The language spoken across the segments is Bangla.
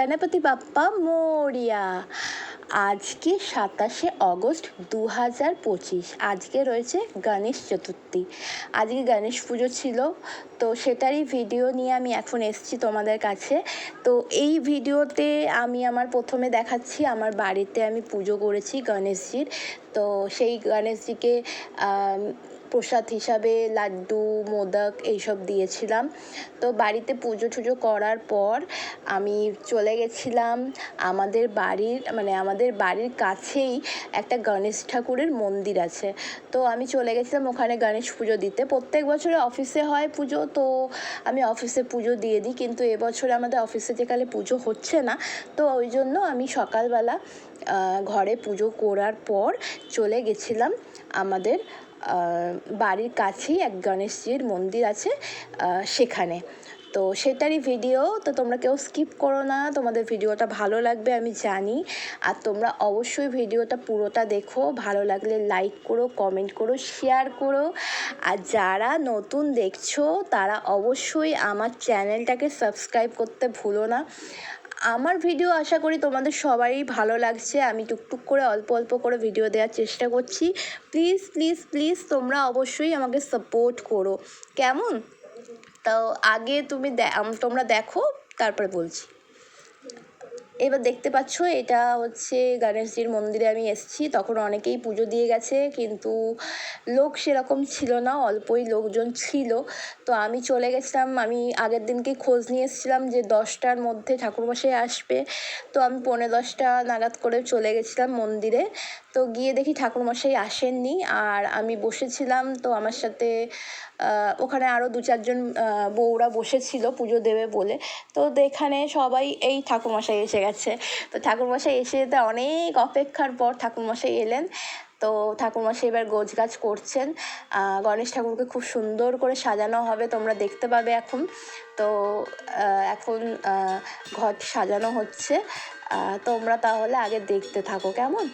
গণপতি বাপ্পা মোরিয়া। আজকে 27শে অগস্ট 2025। আজকে রয়েছে গণেশ চতুর্থী। আজকে গণেশ পুজো ছিল, তো সেটারই ভিডিও নিয়ে আমি এখন এসেছি তোমাদের কাছে। তো এই ভিডিওতে আমি আমার প্রথমে দেখাচ্ছি আমার বাড়িতে আমি পুজো করেছি গণেশজির। তো সেই গণেশজিকে প্রসাদ হিসাবে লাড্ডু, মোদক এইসব দিয়েছিলাম। তো বাড়িতে পুজো টুজো করার পর আমি চলে গেছিলাম আমাদের বাড়ির কাছেই একটা গণেশ ঠাকুরের মন্দির আছে। তো আমি চলে গেছিলাম ওখানে গণেশ পুজো দিতে। প্রত্যেক বছরে অফিসে হয় পুজো, তো আমি অফিসে পুজো দিয়ে দিই, কিন্তু এবছরে আমাদের অফিসে যেকালে পুজো হচ্ছে না, তো ওই জন্য আমি সকালবেলা ঘরে পুজো করার পর চলে গেছিলাম আমাদের বাড়ির কাছেই এক গণেশজির মন্দির আছে সেখানে। তো সেটারই ভিডিও। তো তোমরা কেউ স্কিপ করো না, তোমাদের ভিডিওটা ভালো লাগবে আমি জানি। আর তোমরা অবশ্যই ভিডিওটা পুরোটা দেখো, ভালো লাগলে লাইক করো, কমেন্ট করো, শেয়ার করো। আর যারা নতুন দেখছো তারা অবশ্যই আমার চ্যানেলটাকে সাবস্ক্রাইব করতে ভুলো না। আমার ভিডিও আশা করি তোমাদের সবারই ভালো লাগছে। আমি টুকটুক করে অল্প অল্প করে ভিডিও দেওয়ার চেষ্টা করছি। প্লিজ প্লিজ প্লিজ তোমরা অবশ্যই আমাকে সাপোর্ট করো, কেমন? তো আগে তোমরা দেখো, তারপরে বলছি। এবার দেখতে পাচ্ছ এটা হচ্ছে গণেশজির মন্দিরে আমি এসেছি। তখন অনেকেই পুজো দিয়ে গেছে, কিন্তু লোক সেরকম ছিল না, অল্পই লোকজন ছিল। তো আমি চলে গেছিলাম, আমি আগের দিনকেই খোঁজ নিয়ে এসেছিলাম যে 10টার মধ্যে ঠাকুরমশাই আসবে। তো আমি 10:45 নাগাদ করে চলে গেছিলাম মন্দিরে। তো গিয়ে দেখি ঠাকুরমশাই আসেননি, আর আমি বসেছিলাম। তো আমার সাথে ওখানে আরও 2-4জন বউরা বসেছিল পুজো দেবে বলে। তো এখানে সবাই এই ঠাকুরমশাই এসে গেছে। তো ঠাকুরমশাই এসে যেতে অনেক অপেক্ষার পর ঠাকুরমশাই এলেন। তো ঠাকুরমশাই এবার গোছগাছ করছেন। গণেশ ঠাকুরকে খুব সুন্দর করে সাজানো হবে, তোমরা দেখতে পাবে এখন। তো এখন ঘর সাজানো হচ্ছে। তোমরা তাহলে আগে দেখতে থাকো, কেমন?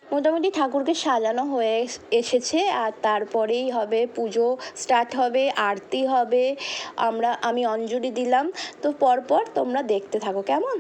মোটামুটি ঠাকুরকে সাজানো হয়ে এসেছে, আর তারপরেই হবে পুজো স্টার্ট হবে, আরতি হবে। আমি অঞ্জলি দিলাম। তো পরপর তোমরা দেখতে থাকো, কেমন?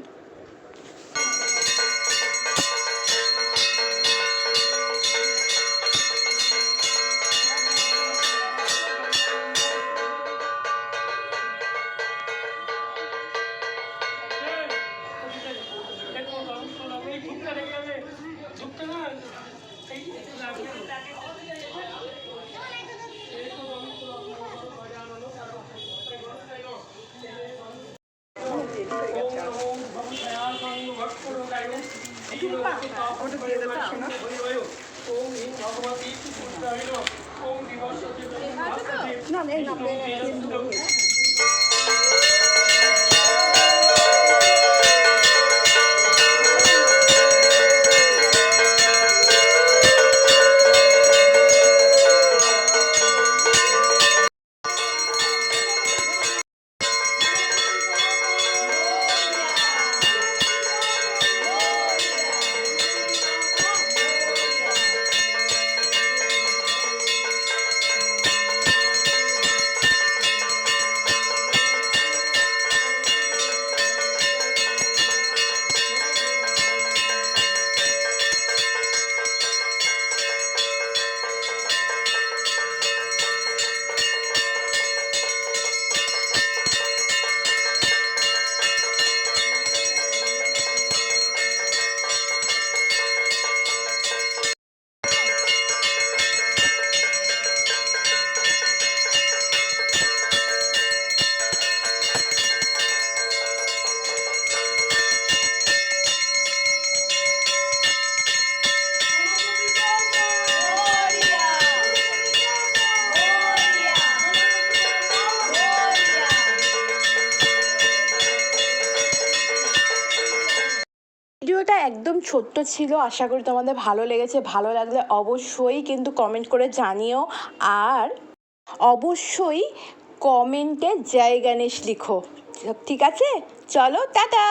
ভিডিওটা একদম ছোট্ট ছিল, আশা করি তোমাদের ভালো লেগেছে। ভালো লাগলে অবশ্যই কিন্তু কমেন্ট করে জানিও, আর অবশ্যই কমেন্টে জয় গণেশ লিখো। ঠিক আছে, চলো টাটা।